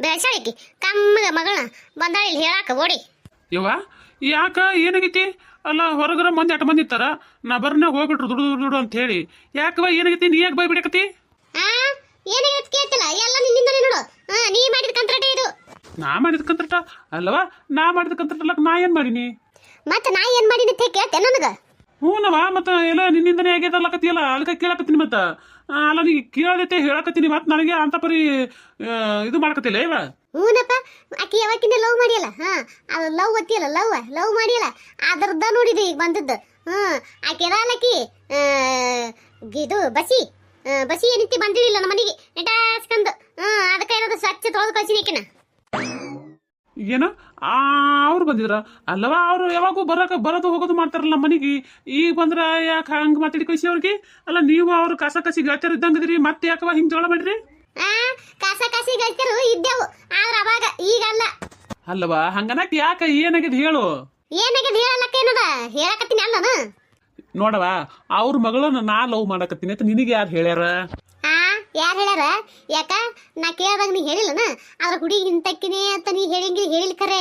ಬೆಳಸಾಳಿಕಿ ಕಮ್ಮಗ ಮಗಳ ಬಂದಾಳ ಇಲ್ಲಿ ಹೇಳಾಕ ಓಡಿ. ಯವ್ವ ಯಾಕ ಏನಾಗೈತಿ? ಅಲ್ಲ ಹೊರಗರ ಮಂದಿ ಅಟ ಮಂದಿ ಇತ್ತಾರ, ನಾ ಬರ್ನ ಹೋಗ್ಬಿಟ್ರು ದುಡು ದುಡು ದುಡು ಅಂತ ಹೇಳಿ. ಯಾಕವ ಏನಾಗೈತಿ? ನೀ ಯಾಕೆ ಬೈ ಬಿಡಕತಿ? ಆ ಏನಾಗೈತಿ ಕೇಳ್ತಿಲ್ಲ, ಎಲ್ಲ ನಿನ್ನಿಂದನೇ ನೋಡು. ನೀ ಮಾಡಿದ ಕಂತ್ರಾಟ ಇದು. ನಾ ಮಾಡಿದ ಕಂತ್ರಟ ಅಲ್ಲವಾ? ನಾ ಮಾಡಿದ ಕಂತ್ರಟಲ್ಲಕ ನಾ ಏನ್ ಮಾಡೀನಿ? ಮತ್ತೆ ನಾ ಏನ್ ಮಾಡೀನಿ ಅಂತ ಕೇಳ್ತೆ ನನಗ? ಹ್ಞೂನವ, ಮತ್ತ ಎಲ್ಲ ನಿನ್ನಿಂದನೇ ಆಗ್ಯದಲ್ಲಕತಿಯಲ್ಲ, ಅದಕ್ಕೆ ಕೇಳಕತ್ತೀನಿ. ಮತ್ತ ಅಲ್ಲ ನೀ ಕೇಳದೈತೆ ಹೇಳಕತ್ತೀನಿ, ಮತ್ತೆ ನನಗೆ ಅಂತ ಪರಿ ಇದು ಮಾಡಕತ್ತಿಲ್ಲ ಇವ. ಹೂನಪ್ಪ, ಆಕಿ ಯಾವಕ್ಕಿಂದ ಲವ್ ಮಾಡಿಯಲ್ಲ. ಅದು ಲವ್ ಒತ್ತಿಯಲ್ಲ, ಲವ್ ಮಾಡಿಯಲ್ಲ, ಅದರ್ದ ನೋಡಿದ್ರಿ ಈಗ ಬಂದದ್ದು. ಆಕೆ ಇರಲ್ಲಕಿ ಇದು ಬಸಿ ಏನಿತ್ತಿ ಬಂದಿಳಿಲ್ಲ ನಮ್ಮ ಮನೆಗೆ ನೆಟಾಸ್ಕಂದು. ಅದಕ್ಕೆ ಏನಾದ್ರು ಸ್ವಚ್ಛ ತೊಳೆದು ಕಳ್ಸಿನಿ ಆಕಿನ. ಏನ ಅವ್ರು ಬಂದಿದ್ರ? ಅಲ್ಲವಾ ಅವ್ರು ಯಾವಾಗೂ ಬರೋದು ಹೋಗೋದು ಮಾಡ್ತಾರಲ್ಲ ನಮ್ಮ ಮನೆಗೆ. ಈಗ ಬಂದ್ರ ಯಾಕೆ ಹಂಗೆ ಮಾತಾಡಿ ಕಳಿಸಿ ಅವ್ರಿಗೆ? ಅಲ್ಲ ನೀವು ಅವ್ರು ಕಸ ಕಸಿ ಗಾಚಾರ ಇದ್ದಂಗದ್ರಿ, ಮತ್ತೆ ಯಾಕವ ಹಿಂಗೆ ಜಗಳ ಮಾಡ್ರಿ? ಕಾಸಿ ಗಳಿಕೆರು ಇದ್ದೆವು, ಆದ್ರ ಅವಾಗ ಈಗಲ್ಲ. ಅಲ್ಲವಾ ಹಂಗನಕ್ ಯಾಕ? ಏನಾಗಿದೆ ಹೇಳು? ಏನಾಗಿದೆ ಹೇಳಲಕ್ಕ ಏನದ ಹೇಳಕತ್ತೀನಿ ಅಲ್ಲನ. ನೋಡವ, ಅವ್ರ ಮಗಳನ್ನ ನಾ ಲವ್ ಮಾಡಕತ್ತೀನಿ ಅಂತ ನಿನಗೆ ಯಾರು ಹೇಳ್ಯಾರ? ಯಾರು ಹೇಳ್ಯಾರ? ಯಾಕ ನಾ ಕೇಳ್ದಾಗ ನೀ ಹೇಳಿಲ್ಲನ ಅದ್ರ ಹುಡುಗಿ ಹಿಂತಕ್ಕಿನೇ ಅಂತ ನೀ ಹೇಳಿಲ್ ಖರೆ.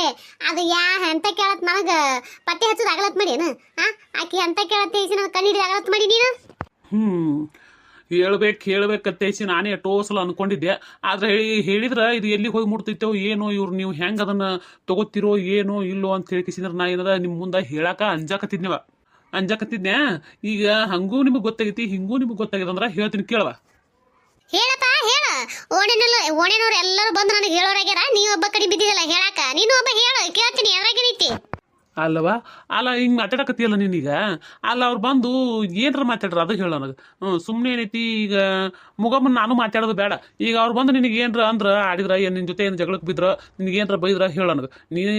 ಅದು ಎಂತ ಕೇಳತ್ ನನಗ ಪತ್ತೆ ಹಚ್ಚೋದು ಆಗಲತ್ ಮಾಡಿ ಏನು? ಆಕಿ ಎಂತ ಕೇಳತ್ತೆ ನಾನು ಕಣ್ಣಿಡಿ ಆಗಲತ್ ಮಾಡಿ ನೀನು. ಹೇಳ್ಬೇಕತ್ತೇಸಿ ನಾನೇ ಟೋಸಲ ಅನ್ಕೊಂಡಿದ್ದೆ. ಆದ್ರೆ ಹೇಳಿದ್ರ ಇದು ಎಲ್ಲಿ ಹೋಗಿ ಮುಟ್ತೈತೋ ಏನೋ, ಇವ್ರು ನೀವು ಹೆಂಗ ಅದನ್ನ ತಗೋತಿರೋ ಏನೋ ಇಲ್ಲೋ ಅಂತ ಹೇಳಿಕಿಸಿದ್ರ ನಾ ಏನದ ನಿಮ್ ಮುಂದೆ ಹೇಳಾಕ ಅಂಜಾಕತ್ತಿದ್ನೆ. ಈಗ ಹಂಗೂ ನಿಮಗೆ ಗೊತ್ತಾಗೈತಿ, ಹಿಂಗೂ ನಿಮಗೆ ಗೊತ್ತಾಗಿದೆ ಅಂದ್ರೆ ಹೇಳ್ತೀನಿ ಕೇಳವ. ಹೇಳಪ್ಪ ಹೇಳ. ಓಣೆನವ್ರು ಎಲ್ಲರೂ ಬಂದು ನನಗೆ ಹೇಳೋರಾಗ್ಯಾರ, ನೀ ಒಬ್ಬ ಕಡೆ ಬಿದ್ದಿದ್ದಲ್ಲ ಹೇಳಾಕ. ನೀನು ಒಬ್ಬ ಹೇಳು, ಕೇಳ್ತೀನಿ ಎದ್ರಾಗೇನೈತಿ. ಅಲ್ಲವಾ? ಅಲ್ಲ ಹಿಂಗೆ ಮಾತಾಡಕತ್ತಿಯಲ್ಲ ನೀನೀಗ. ಅಲ್ಲ ಅವ್ರು ಬಂದು ಏನ್ರ ಮಾತಾಡ್ರ ಅದು ಹೇಳ ನನಗೆ. ಸುಮ್ಮನೆ ಏನೈತಿ ಈಗ ಮುಗಮ್ಮನ ನಾನು ಮಾತಾಡೋದು ಬೇಡ. ಈಗ ಅವ್ರು ಬಂದು ನಿನಗೆ ಏನ್ರ ಅಂದ್ರ ಆಡಿದ್ರ, ಏನು ನಿನ್ನ ಜೊತೆ ಏನು ಜಗಳಕ್ಕೆ ಬಿದ್ರ, ನಿನಗೆ ಏನ್ರ ಬೈದ್ರ ಹೇಳ ನನಗೆ. ನೀನು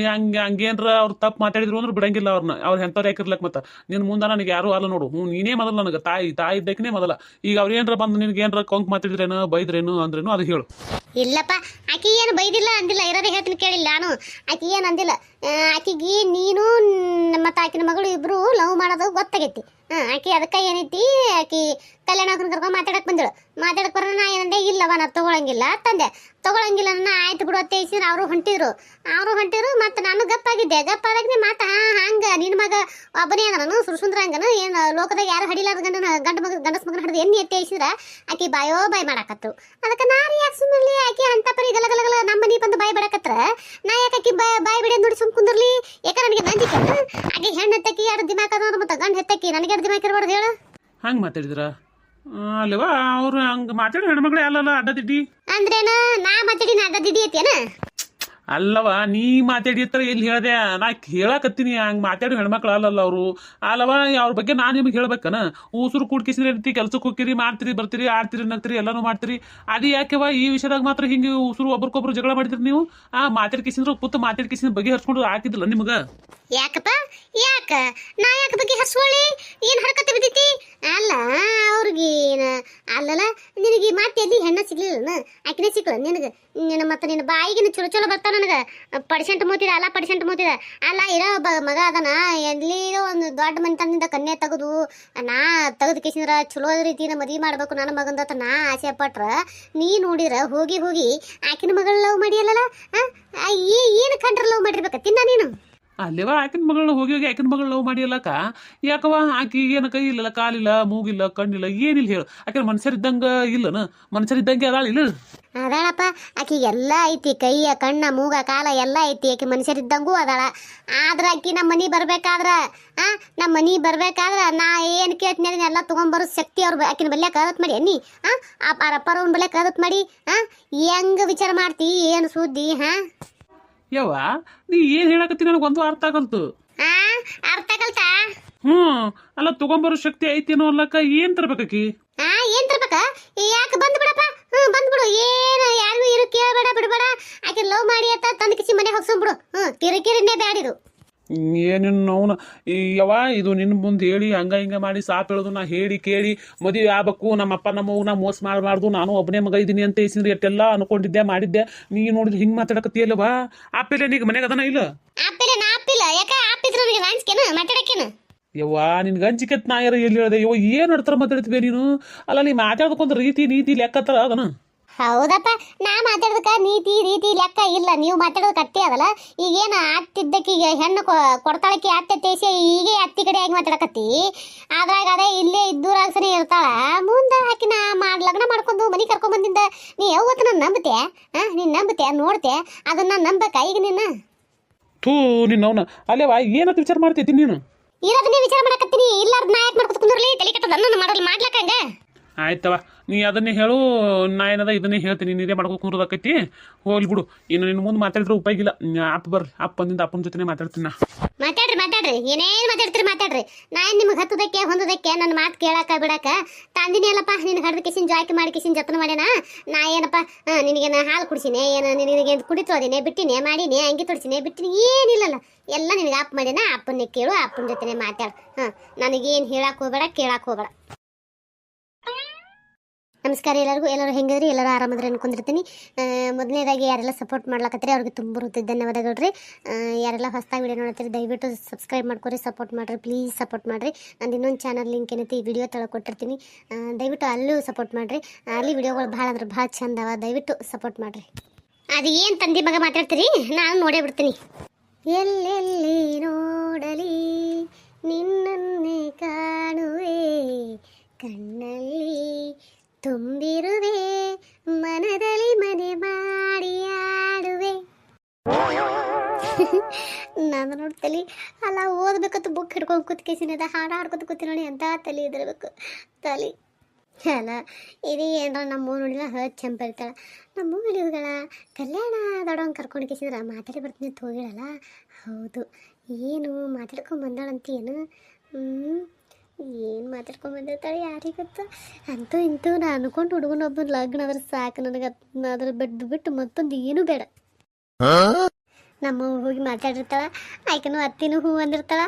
ಹಂಗೇನ್ರ ಅವ್ರು ತಪ್ಪು ಮಾತಾಡಿದ್ರು ಅಂದ್ರೆ ಬಿಡಂಗಿಲ್ಲ ಅವ್ರನ್ನ. ಅವ್ರು ಎಂಥವ್ರು ಯಾಕಿರ್ಲಕ್ ಮತ್ತೆ ನಿನ್ನ ಮುಂದೆ ನನಗೆ ಯಾರು ಅಲ್ಲ ನೋಡು. ನೀನೇ ಮೊದಲು ನನಗೆ ತಾಯಿ ಇದ್ದಕ್ಕೇ ಮೊದಲ. ಈಗ ಅವ್ರು ಏನ್ರ ಬಂದು ನಿನಗೆ ಏನ್ರ ಕೊಂಕ್ ಮಾತಾಡಿದ್ರೇನು ಬೈದ್ರೇನು ಅಂದ್ರೇನು ಅದು ಹೇಳು. ಇಲ್ಲಪ್ಪ, ಆಕಿ ಏನು ಬೈದಿಲ್ಲ ಅಂದಿಲ್ಲ, ಇರೋದೇ ಹೇಳ್ತೀನಿ ಕೇಳಿಲ್ಲ ನಾನು. ಆಕಿ ಏನು ಅಂದಿಲ್ಲ. ಆಕಿಗೆ ನೀನು ಮತ್ತು ಆಕಿನ ಮಗಳು ಇಬ್ರು ಲವ್ ಮಾಡೋದು ಗೊತ್ತಾಗೈತಿ. ಆಕಿ ಅದಕ್ಕೆ ಏನೈತಿ, ಆಕಿ ಕಲ್ಯಾಣ ಕರ್ಕೊಂಡು ಮಾತಾಡಕ್ ಬಂದಳು. ಮಾತಾಡಕ್ ಬರೋಣ ನಾ ಏನಂದೆ, ಇಲ್ಲವ ನಾ ತಗೊಳಂಗಿಲ್ಲ ತಂದೆ. ತಗೊಳಂಗಿಲ್ಲ ಆಯ್ತು ಬಿಡು ಅತ್ತೇಸಿದ್ರೆ ಅವರು ಹೊಂಟಿದ್ರು. ಮತ್ತೆ ನಾನು ಗಪ್ಪಾಗಿದ್ದೆ. ಗಪ್ಪಾದಾಗ ಮಾತ ಹಂಗ ನಿನ್ನ ಮಗ ಒಬ್ಬನೇ ಅದ ನಾನು ಸುರ್ಸುಂದ್ರ ಹಂಗನ ಏನು ಲೋಕದಾಗ ಯಾರು ಹಡಿಲಾರ ಗಂಡಸ ಮಗನ ಹಿಡಿದು ಎಣ್ಣೆ ಎತ್ತೇಸಿದ್ರ ಆಕಿ ಬಾಯೋ ಬಾಯ್ ಮಾಡಾಕತ್ತು. ಅದಕ್ಕೆ ನಾನು ಯಾಕೆ ಸುಮ್ಮನೆ ಆಕಿ ಅಂತ ಪರಿ ಗಲಗಲಗಲ ನಮ್ಮ ಮನೆ ಬಂದು ಬಾಯ್ ಬಿಡಕತ್ರ ನಾ ಯಾಕೆ ಆಕಿ ಬಾಯ್ ಬಿಡೋದು ನೋಡಿ ಸುಮ್ ಕುಂದಿರ್ಲಿ? ಯಾಕೆ ನನಗೆ ನಂಜಿಕೆ ಆಕಿ ಹೆಣ್ಣು ಹೆತ್ತಕ್ಕಿ ಎರಡು ದಿಮಾಕ್ ಅದ, ಮತ್ತೆ ಗಂಡು ಹೆತ್ತಕ್ಕಿ ನನಗೆ ಎರಡು ದಿಮಾಕ್ ಇರ್ಬಾರ್ದು ಹೇಳು. ಹಂಗೆ ಮಾತಾಡಿದ್ರ ಅಲ್ವಾ? ಅವ್ರು ಹಂಗೆ ಮಾತಾಡಿ ಹೆಣ್ಮಕ್ಳು ಅಲ್ಲಲ್ಲ ಅಡ್ಡದಿಡ್ಡಿ ಅಂದ್ರೇನ? ನಾ ಮಾತಾಡಿ ನಾ ಅಡ್ಡದಿಡ್ಡಿ ಐತೇನ? ಅಲ್ಲವ ನೀ ಮಾತಾಡಿರ್ತಾರ ಎಲ್ಲಿ ಹೇಳ್ದೆ? ನಾ ಹೇಳಕತ್ತೀನಿ ಹಂಗೆ ಮಾತಾಡಿ ಹೆಣ್ಮಕ್ಳು ಅಲ್ಲಲ್ಲ ಅವರು. ಅಲ್ಲವ ಅವ್ರ ಬಗ್ಗೆ ನಾನು ನಿಮಗೆ ಹೇಳ್ಬೇಕನ? ಉಸುರು ಕೂಡ್ಕಿಸಿದ್ರೆ ಇರ್ತಿ, ಕೆಲ್ಸಕ್ಕೆ ಹೋಗ್ತೀರಿ, ಮಾಡ್ತೀರಿ, ಬರ್ತೀರಿ, ಆಡ್ತೀರಿ, ನಗ್ತೀರಿ, ಎಲ್ಲಾನು ಮಾಡ್ತೀರಿ. ಅದು ಯಾಕೆವ ಈ ವಿಷಯದಾಗ ಮಾತ್ರ ಹಿಂಗೆ ಉಸುರು ಒಬ್ರಿಗೊಬ್ರು ಜಗಳ ಮಾಡಿದ್ರಿ ನೀವು? ಮಾತಾಡ್ಕಿಸಿದ್ರು ಕೂತು ಮಾತಾಡ್ಕಿಸಿದ ಬಗ್ಗೆ ಹರ್ಸ್ಕೊಂಡು ಹಾಕಿದಿಲ್ಲ ನಿಮ್ಗೆ? ಯಾಕಪ್ಪ ಯಾಕ ನಾ ಯಾಕೆ ಬಗ್ಗೆ ಹರ್ಸ್ಕೊಳ್ಳಿ? ಏನು ಹರಕತ್ತೆ ಬಿದ್ದೈತಿ? ಅಲ್ಲ ಅವ್ರಿಗೆ ಅಲ್ಲಲ್ಲ ನಿನಗೆ ಮತ್ತೆ ಎಲ್ಲಿ ಹೆಣ್ಣ ಸಿಗ್ಲಿಲ್ಲ? ಆಕಿನೇ ಸಿಕ್ಕಲ್ಲ ನಿನಗೆ? ಮತ್ತೆ ನಿನ್ನ ಬಾಯಿಗಿನ ಚಲೋ ಚಲೋ ಬರ್ತಾವ ನನಗೆ. ಪರ್ಸೆಂಟ್ ಮೂತಿದ ಅಲ್ಲ ಇರೋ ಮಗ ಅದನ ಎಲ್ಲಿ ಒಂದು ದೊಡ್ಡ ಮನೆತನದಿಂದ ಕನ್ಯೆ ತೆಗೆದು ನಾ ತೆಗೆದು ಕಿಸಿದ್ರ ಚಲೋ ರೀತಿಯಿಂದ ಮದುವೆ ಮಾಡ್ಬೇಕು ನನ್ನ ಮಗಂದತ್ತ ನಾ ಆಸೆ ಪಟ್ರ ನೀ ನೋಡಿದ್ರ ಹೋಗಿ ಆಕಿನ ಮಗಳ ಲವ್ ಮಾಡಿಯಲ್ಲ. ಏನು ಕಂಡ್ರ ಲವ್ ಮಾಡಿರ್ಬೇಕ ತಿನ್ನ ನೀನು? ಅಲ್ಲೇವ ಆಕಿನ ಮಗಳನ್ನ ಹೋಗಿ ಆಕಿನ ಮಗಳನ್ನ ಲವ್ ಮಾಡಿಯಲ್ಲಕ್ಕ? ಯಾಕವ ಆಕಿಗೆ ಏನು ಕೈ ಇಲ್ಲಲ್ಲ, ಕಾಲಿಲ್ಲ, ಮೂಗಿಲ್ಲ, ಕಣ್ಣಿಲ್ಲ, ಏನಿಲ್ಲ ಹೇಳು? ಆಕೆ ಮನುಷ್ಯರಿದ್ದಂಗ ಇಲ್ಲನ? ಮನುಷ್ಯರಿದ್ದಂಗೆ ಅದಾಳ ಇಲ್ಲ? ಅದಾಳಪ್ಪ, ಆಕಿ ಎಲ್ಲ ಐತಿ, ಕೈಯ ಕಣ್ಣ ಮೂಗ ಕಾಲ ಎಲ್ಲ ಐತಿ. ಆಕಿ ಮನುಷ್ಯರಿದ್ದಂಗೂ ಅದಾಳ. ಆದ್ರೆ ಆಕಿ ನಮ್ಮ ಮನೆ ಬರ್ಬೇಕಾದ್ರ ನಾ ಏನು ಕೇಳ್ತೀನಿ ಎಲ್ಲ ತೊಗೊಂಬರೋ ಶಕ್ತಿ ಅವ್ರು ಆಕಿನ ಬಲ್ಲೆ ಕದತ್ ಮಾಡಿ ಅನ್ನಿ. ಅಪ್ಪರವನ್ ಬಲ್ಲೆ ಕದತ್ ಮಾಡಿ ಹೆಂಗ ವಿಚಾರ ಮಾಡ್ತಿ? ಏನು ಸುದ್ದಿ? ಯವ್ವ ನೀ ಏನ್ ಹೇಳಕತ್ತಿ ನನಗೊಂದು ಅರ್ಥ ಆಗಲ್ತು. ಅರ್ಥ ಆಗಲ್ತಾ? ಅಲ್ಲ ತಗೊಂಬರೋ ಶಕ್ತಿ ಐತೇನೋ ಅಲ್ಲಕ್ಕ, ಏನ್ ತರ್ಬೇಕಿ? ಏನ್ ತರ್ಬೇಕ? ಯಾಕೆ ಬಂದ್ಬಿಡಪ್ಪ, ಬಂದ್ಬಿಡು. ಏನು ಯಾರಿಗೂ ಇರು ಕೇಳಬೇಡ, ಬಿಡಬೇಡ. ಆಕೆ ಲವ್ ಮಾಡಿ ಅಂತ ತಂದು ಕಿಸಿ ಮನೆ ಹೋಗ್ಸಂಬಿಡು. ಕಿರಿಕಿರಿನೇ ಬ್ಯಾಡಿದು. ಏನೇನು ಅವನು ಯವ್ವ ಇದು ನಿನ್ನ ಮುಂದೆ ಹೇಳಿ ಹಂಗ ಹಿಂಗ ಮಾಡಿ ಸಾಪ್ ಹೇಳೋದು. ನಾ ಹೇಳಿ ಕೇಳಿ ಮದುವೆ ಆಗ್ಬೇಕು, ನಮ್ಮಪ್ಪ ನಮ್ಮವ್ನ ಮೋಸ ಮಾಡಬಾರ್ದು, ನಾನು ಒಬ್ಬನೇ ಮಗ ಇದ್ದೀನಿ ಅಂತ ಇಸಿದ್ರೆ ಎಷ್ಟೆಲ್ಲ ಅನ್ಕೊಂಡಿದ್ದೆ ಮಾಡಿದ್ದೆ. ನೀ ನೋಡಿದ್ರೆ ಹಿಂಗೆ ಮಾತಾಡಕತ್ತಿಯಲ್ಲವಾ? ಆಪಿಲ್ಲ ನೀಗ ಮನೆಗೆ ಅದನ ಇಲ್ಲ? ಆಪಿಲ್ಲ ಯಾಕೆ? ಆಪಿದ್ರೆ ನನಗೆ ನಾಚಿಕೆನ ಮಾತಾಡಕ್ಕೇನು? ಯವ್ವ ನಿನ್ಗೆ ಹಂಚಿಕೆತ್ ನಾ ಯಾರು ಎಲ್ಲಿ ಹೇಳ್ದೆ? ಯವ್ವ ಏನು ನಡ್ತಾರ ಮಾತಾಡ್ತೀವಿ ನೀನು? ಅಲ್ಲ ನೀ ಮಾತಾಡ್ಕೊಂಡ್ ರೀತಿ ನೀತಿ ಲೆಕ್ಕತ್ತಾರ ಅದನ? ಹೌದಪ್ಪ, ನಾ ಮಾತಾಡೋದಕ್ಕ ನೀತಿ ರೀತಿ ಲೆಕ್ಕ ಇಲ್ಲ. ನೀವು ಮಾತಾಡೋದು ಅತ್ತಿ ಅದಲ್ಲ. ಈಗೇನು ಅತ್ತಿದ್ದಕ್ಕೆ ಈಗ ಹೆಣ್ಣು ಕೊಡ್ತಾಳಕ್ಕೆ ಅತ್ತೆ ತೇಸಿ ಹೀಗೆ ಅತ್ತಿ ಕಡೆ ಆಗಿ ಮಾತಾಡಕತ್ತಿ. ಅದ್ರಾಗ ಅದೇ ಇಲ್ಲೇ ಇದ್ದೂರಾಗ ಸರಿ ಇರ್ತಾಳ. ಮುಂದೆ ಹಾಕಿ ನಾ ಲಗ್ನ ಮಾಡ್ಕೊಂಡು ಮನೆ ಕರ್ಕೊಂಡ್ ಬಂದಿಂದ ನೀ ಯಾವತ್ತು ನಾನು ನಂಬತೆ? ನೀನು ನಂಬತೆ ನೋಡ್ತೆ ಅದನ್ನ ನಂಬಕ ಈಗ ನೀನು? ಥೂ ನಿನ್ನವನ ಅಲ್ಲೇವಾ ಏನಂತ ವಿಚಾರ ಮಾಡ್ತೈತಿ ನೀನು? ಇರೋದನ್ನೇ ವಿಚಾರ ಮಾಡಕತ್ತೀನಿ. ಇಲ್ಲಾರ್ದ ನಾ ಯಾಕೆ ಮಾಡ್ಕೊತ ಕುಂದ್ರಲಿ? ತಲೆ ಕೆಟ್ಟದ ನನ್ನ ಮಾಡಲ್ ಮಾಡ್ಲಕ್ಕಂಗ. ಆಯ್ತವ, ನೀ ಅದನ್ನೇ ಹೇಳು, ನಾ ಏನದ ಇದನ್ನೇ ಹೇಳ್ತೀನಿ. ನೀರೇ ಮಾಡ್ಕೊ ಕುಂದ್ರದಕ್ಕೈತಿ, ಹೋಗ್ಲಿ ಬಿಡು. ಇನ್ನು ನಿನ್ನ ಮುಂದೆ ಮಾತಾಡಿದ್ರೆ ಉಪಯೋಗ ಇಲ್ಲ. ಅಪ್ಪ ಬರ್ರಿ, ಅಪ್ಪನಿಂದ ಅಪ್ಪನ ಜೊತೆ ಮಾತಾಡ್ತೀನಿ ನಾ. ಮಾತಾಡ್ರಿ ಏನೇನು ಮಾತಾಡ್ರಿ. ನಾ ನಿಮ್ಗೆ ಹತ್ತದಕ್ಕೆ ಹೊಂದದಕ್ಕೆ ನನ್ನ ಮಾತು ಕೇಳಾಕ ಬಿಡಾಕ ತಂದಿನಿ ಅಲ್ಲಪ್ಪ. ನಿನ್ ಹಡ್ದ ಕಿಸಿನ್ ಜಾಯ್ಕೆ ಮಾಡಿ ಕಿಸಿನ್ ಜತನ ಮಾಡ್ಯಾನ. ನಾ ಏನಪ್ಪ ನಿನಗೆ ನಾ ಹಾಲು ಕುಡಿಸಿನಿ, ಏನು ನಿನಗೆ ಕುಡಿತೋದಿನಿ, ಬಿಟ್ಟಿನಿ, ಮಾಡಿನಿ, ಅಂಗಿ ತೊಡಿಸಿನಿ, ಬಿಟ್ಟಿನಿ, ಏನಿಲ್ಲಲ್ಲ. ಎಲ್ಲ ನಿನಗೆ ಅಪ್ಪ ಮಾಡ್ಯಾನ. ಅಪ್ಪನ್ನೇ ಕೇಳು, ಅಪ್ಪನ ಜೊತೆ ಮಾತಾಡು. ನನಗೇನು ಹೇಳಕ್ ಹೋಗ್ಬೇಡ, ಕೇಳಾಕ್ ಹೋಗ್ಬೇಡ. ನಮಸ್ಕಾರ ಎಲ್ಲರಿಗೂ. ಎಲ್ಲರೂ ಹೆಂಗಿದ್ರಿ? ಎಲ್ಲರೂ ಆರಾಮದ್ರಿ ಅನ್ಕೊಂಡಿರ್ತೀನಿ. ಮೊದಲನೇದಾಗಿ ಯಾರೆಲ್ಲ ಸಪೋರ್ಟ್ ಮಾಡ್ಲಕತ್ತೀರಿ ಅವ್ರಿಗೆ ತುಂಬ ಹೃದಯ ಧನ್ಯವಾದಗಳು ರೀ. ಯಾರೆಲ್ಲ ಹೊಸದಾಗಿ ವಿಡಿಯೋ ನೋಡ್ತೀರಿ ದಯವಿಟ್ಟು ಸಬ್ಸ್ಕ್ರೈಬ್ ಮಾಡ್ಕೊರಿ, ಸಪೋರ್ಟ್ ಮಾಡಿರಿ, ಪ್ಲೀಸ್ ಸಪೋರ್ಟ್ ಮಾಡಿರಿ. ನಂದು ಇನ್ನೊಂದು ಚಾನಲ್ ಲಿಂಕ್ ಏನೈತಿ ಈ ವಿಡಿಯೋ ತಳಗೆ ಕೊಟ್ಟಿರ್ತೀನಿ, ದಯವಿಟ್ಟು ಅಲ್ಲೂ ಸಪೋರ್ಟ್ ಮಾಡಿರಿ. ಅಲ್ಲಿ ವಿಡಿಯೋಗಳು ಭಾಳ ಅಂದ್ರೆ ಭಾಳ ಚಂದ ಅವ, ದಯವಿಟ್ಟು ಸಪೋರ್ಟ್ ಮಾಡಿರಿ. ಅದು ಏನು ತಂದೆ ಮಗ ಮಾತಾಡ್ತೀರಿ, ನಾನು ನೋಡೇ ಬಿಡ್ತೀನಿ. ಎಲ್ಲೆಲ್ಲಿ ನೋಡಲಿ ನಿನ್ನನ್ನೇ ಕಾಣುವೆ, ಕಣ್ಣಲ್ಲಿ ತುಂಬಿರುವೆ, ಮನದಲ್ಲಿ ಮನೆ ಮಾಡಿ ಆಡುವೆ. ನಾನು ನೋಡ್ತಲಿ ಅಲ್ಲ ಓದ್ಬೇಕಂತ ಬುಕ್ ಹಿಡ್ಕೊಂಡು ಕೂತ್ಕೇಸಿನದ ಹಾಡು ಹಾಡ್ಕೊತ ಕೂತಿ ನೋಡಿ. ಅಂತ ತಲೆ ಇದಿರ್ಬೇಕು ತಲೆ ಅಲ್ಲ. ಇದು ಏನರ ನಮ್ಮ ನೋಡಿಲ್ಲ ಹತ್ತು ಚಂಪ ಇರ್ತಾಳೆ. ನಮ್ಮ ಹುಡುಗಗಳ ಕಲ್ಯಾಣ ದೊಡ್ಡವಂಗೆ ಕರ್ಕೊಂಡು ಕೇಸಿದ್ರೆ ಮಾತಾಡಿ ಬರ್ತೀನಿ ಅಂತ ಹೋಗಿಳಲ್ಲ. ಹೌದು, ಏನು ಮಾತಾಡ್ಕೊಂಡು ಬಂದಾಳಂತ ಏನು? ಏನು ಮಾತಾಡ್ಕೊಂಡು ಬಂದಿರ್ತಾಳೆ ಯಾರಿಗೆ ಗೊತ್ತ. ಅಂತೂ ಇಂತೂ ನಾನು ಅನ್ಕೊಂಡು ಹುಡುಗನೊಬ್ಬನ ಲಗ್ನ ಅದ್ರ ಸಾಕು ನನಗೆ. ಅದ್ರ ಬಿಟ್ಟು ಮತ್ತೊಂದು ಏನೂ ಬೇಡ. ನಮ್ಮ ಹೋಗಿ ಮಾತಾಡಿರ್ತಾಳ, ಆಯ್ಕೆನೂ ಅತ್ತಿನೂ ಹೂ ಅಂದಿರ್ತಾಳ.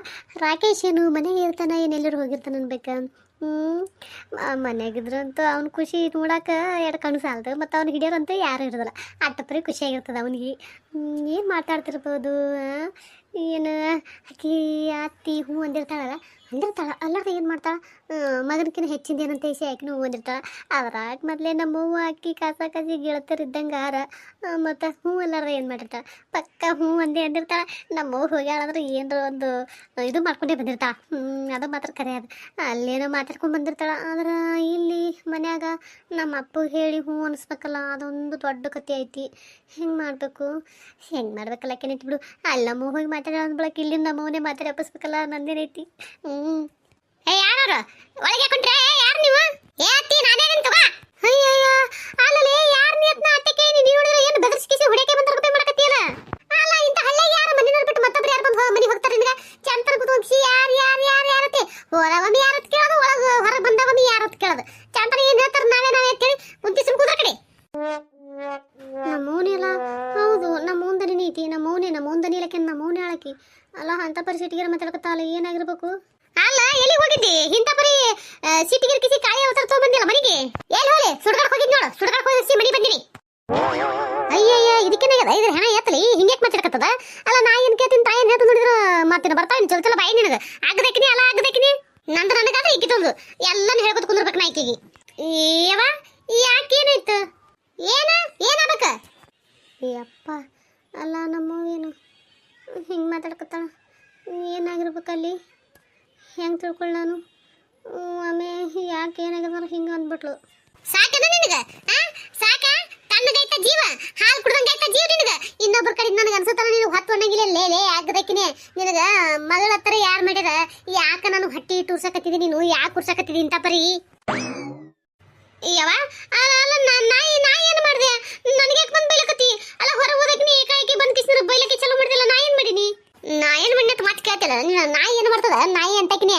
ರಾಕೇಶ್ ಏನು ಮನೆಗೆ ಇರ್ತಾನ, ಏನೆಲ್ಲರೂ ಹೋಗಿರ್ತಾನೆ ಅನ್ಬೇಕ. ಮನೆಯಾಗಿದ್ರಂತೂ ಅವ್ನ ಖುಷಿ ನೋಡಕ್ಕೆ ಎರಡು ಕಣ್ಣು ಸಾಲದು, ಮತ್ತು ಅವ್ನು ಹಿಡಿಯೋರಂತೂ ಯಾರು ಇರೋದಿಲ್ಲ. ಅಟ್ಟಪ್ಪರಿ ಖುಷಿಯಾಗಿರ್ತದೆ ಅವನಿಗೆ. ಏನು ಮಾತಾಡ್ತಿರ್ಬೋದು? ಏನು ಆಕಿ ಅತ್ತಿ ಹೂ ಅಂದಿರ್ತಾಳಲ್ಲ, ಅಲ್ಲಾರ ಏನು ಮಾಡ್ತಾಳೆ? ಮಗನಕಿನ ಹೆಚ್ಚಿಂದ ಏನಂತ ಹೇಸಿ ಆಕಿನೂ ಹೂ ಅಂದಿರ್ತಾಳೆ. ಅದ್ರಾಗ ಮೊದಲೇ ನಮ್ಮವ್ವ ಅಕ್ಕಿ ಕಾಸಿ ಗೆಳತಿರಿದ್ದಂಗೆ ಆರ, ಮತ್ತು ಹೂ ಅಲ್ಲಾರ ಏನು ಮಾಡಿರ್ತಾಳೆ? ಪಕ್ಕ ಹೂ ಅಂದಿರ್ತಾಳೆ. ನಮ್ಮವ್ವ ಹೋಗ್ಯಾಳಂದ್ರೆ ಏನರ ಒಂದು ಇದು ಮಾಡ್ಕೊಂಡೇ ಬಂದಿರ್ತಾಳೆ. ಅದು ಮಾತ್ರ ಕರೆ. ಅದು ಅಲ್ಲೇನೋ ಮಾತಾಡ್ಕೊಂಡು ಬಂದಿರ್ತಾಳೆ. ಆದ್ರೆ ಇಲ್ಲಿ ಮನ್ಯಾಗ ನಮ್ಮ ಅಪ್ಪ ಹೇಳಿ ಹೂ ಅನಿಸ್ಬೇಕಲ್ಲ, ಅದೊಂದು ದೊಡ್ಡ ಕತೆ ಐತಿ. ಹೆಂಗೆ ಮಾಡಬೇಕು ಮಾಡ್ಬೇಕಲ್ಲ ಕೆನಿಟ್ ಬಿಡು. ಅಲ್ಲಿ ನಮ್ಮವ್ವ ಹೋಗಿ ಮಾತಾಡೋ ಅಂದ್ಬಿಳಕ್ಕೆ ಇಲ್ಲಿ ನಮ್ಮವನೇ ಮಾತಾಡಿ ಅಪ್ಪಿಸ್ಬೇಕಲ್ಲ, ನಂದೇನೈತಿ. ಯಾರು ಒಳಗೆ ಕೊಂಡ್ರೆ? ಯಾರು ನೀವು? ನಾನೇನು ತಗೋ. ಅಯ್ಯಯ್ಯ ಅಲ್ಲೇ ಯಾರು ನೀತ್ನ ಅಟ್ಟಕ್ಕೆ ನೀನು ನೋಡಿದ್ರೆ ಏನು ಬೆದರಿಸಿ ಹೊಡೆಕೆ ಬಂದ ರೂಪಾಯಿ ಮಾಡಕತ್ತೀಯಲ್ಲ. ಅಲ್ಲ ಇಂತ ಹಳ್ಳಿಗೆ ಯಾರು ಮನೆ ನೋಡ್ಬಿಟ್ಟು ಮತ್ತೊಬ್ರು ಯಾರು ಬಂದು ಮನೆಗೆ ಹೋಗ್ತಾರೆ ನಿನಗೆ? ಚಂತರ ಕೂತ್ಸಿ ಯಾರತ್ತೆ ಹೊರವಮ್ಮಿ ಯಾರತ್ ಕೇಳೋದು, ಒಳಗೆ ಹೊರಗೆ ಬಂದವಮ್ಮಿ ಯಾರತ್ ಕೇಳೋದು. ಚಂತರ ಏನು ಹೇಳ್ತಾರೆ ನಾವೇ ಅಂತೇಳಿ ಕುಂತಿ ಸುಮ್ ಕೂದ್ರ ಕಡೆ. ನಮ್ಮವನೇ ಅಲ್ಲ. ಹೌದು, ನಮ್ಮ ಮುಂದನಿ ನೀತಿ, ನಮ್ಮ ಮುಂದನಿ ಇಲ್ಲಕ್ಕೆ ನಮ್ಮ ಮೌನೆ ಆಳಕಿ ಅಲ್ಲ. ಅಂತ ಪರಿ ಸಿಟಿಗೆರ ಮಾತಾಡಕತ್ತಾಳ, ಏನಾಗಿರ್ಬೇಕು? ಅಲ್ಲ ಎಲ್ಲಿ ಹೋಗಿದ್ದಿ? ಇಂಥ ಪರಿ ಸಿಟಿಗೆರ್ ಕಿಸಿ ಕಾಯಿ ಅವಸರ ತಗೊಂಡ್ಬಂದಿಲ್ಲ ಮನೆಗೆ. ಎಲ್ಲಿ ಹೋಗಿ ಸುಡ್ಗಾಡ್ ಹೋಗಿದ್ ನೋಡು. ಸುಡ್ಗಾಡ್ ಹೋಗಿಸಿ ಮನೆ ಬಂದಿನಿ. ಅಯ್ಯಯ್ಯ ಇದಕ್ಕೇನಾಗದ? ಇದ್ರ ಹೆಣ ಎತ್ತಲಿ ಹಿಂಗೆ ಮಾತಾಡಕತ್ತದ. ಅಲ್ಲ ನಾ ಏನು ಕೇಳ್ತೀನಿ, ತಾಯಿ ಏನು ಹೇಳ್ತು ನೋಡಿದ್ರ ಮಾತಿನ ಬರ್ತಾವ ಚಲ ಬಾಯಿ ನಿನಗೆ. ಆಗದಕ್ಕಿನಿ ಅಲ್ಲ ಆಗದಕ್ಕಿನಿ ನಂದು ನನಗಾದ್ರೆ ಇಕ್ಕಿತೊಂದು ಎಲ್ಲನೂ ಹೇಳ್ಕೊತ ಕುಂದಿರ್ಬೇಕು ನಾ ಈಕೆಗೆ. ಏವ ಯಾಕೇನಾಯ್ತು? ಏನಾಗಬೇಕ? ಅಪ್ಪ ಅಲ್ಲ ನಮ್ಮವೇನು ಹಿಂಗೆ ಮಾತಾಡ್ಕತ್ತಾಳ, ಏನಾಗಿರ್ಬೇಕಲ್ಲಿ? ಹೆಂಗೆ ತಿಳ್ಕೊಳ್ಳ ನಾನು? ಆಮೇಲೆ ಯಾಕೆ ಏನಾಗದ ಹಿಂಗೆ ಅಂದ್ಬಿಟ್ಲು. ಸಾಕದ ನಿನಗೆ? ಸಾಕ ತಣ್ಣಗೈತ ಜೀವ, ಹಾಲು ಕುಡ್ದಂಗೈತ ಜೀವ ನಿನಗೆ. ಇನ್ನೊಬ್ಬರ ಕಡೆ ನನಗೆ ಅನ್ಸುತ್ತಾನ ನೀನು ಹೊತ್ತು ಒಣಗಿಲ್ಲ ಲೇಲೆ ಆಗದಕ್ಕಿನೇ. ನಿನಗೆ ಮಗಳ ಹತ್ರ ಯಾರು ಮಾಡ್ಯಾರ? ಯಾಕ ನಾನು ಹೊಟ್ಟಿ ಟೂರ್ಸಕತ್ತಿದ್ದೀನಿ? ನೀನು ಯಾಕೆ ಕುರ್ಸಕತ್ತಿದ್ದೀನಿ ಇಂಥ ಪರಿ? ಯಾವ ಅಲ್ಲ ನಾ ಏನು ಮಾಡಿದೆ? ನನಗೆ ಯಾಕೆ ಬಂದು ಬೈಲಕತ್ತಿ? ಅಲ್ಲ ಹೊರ ಹೋದಕ್ಕೆ ಏಕಾಏಕಿ ಬಂದು ಕಿಸಿನ ಬೈಲಕ್ಕೆ ಚಲೋ ಮಾಡಿದಿಲ್ಲ. ನಾ ಏನು ಮಾಡೀನಿ? ನಾ ಏನು ಮಾಡಿ ಮತ್ತೆ ಕೇಳ್ತಿಲ್ಲ. ನಾ ಏನು ಮಾಡ್ತದ? ನಾಯಿ ಅಂತಕಿನೇ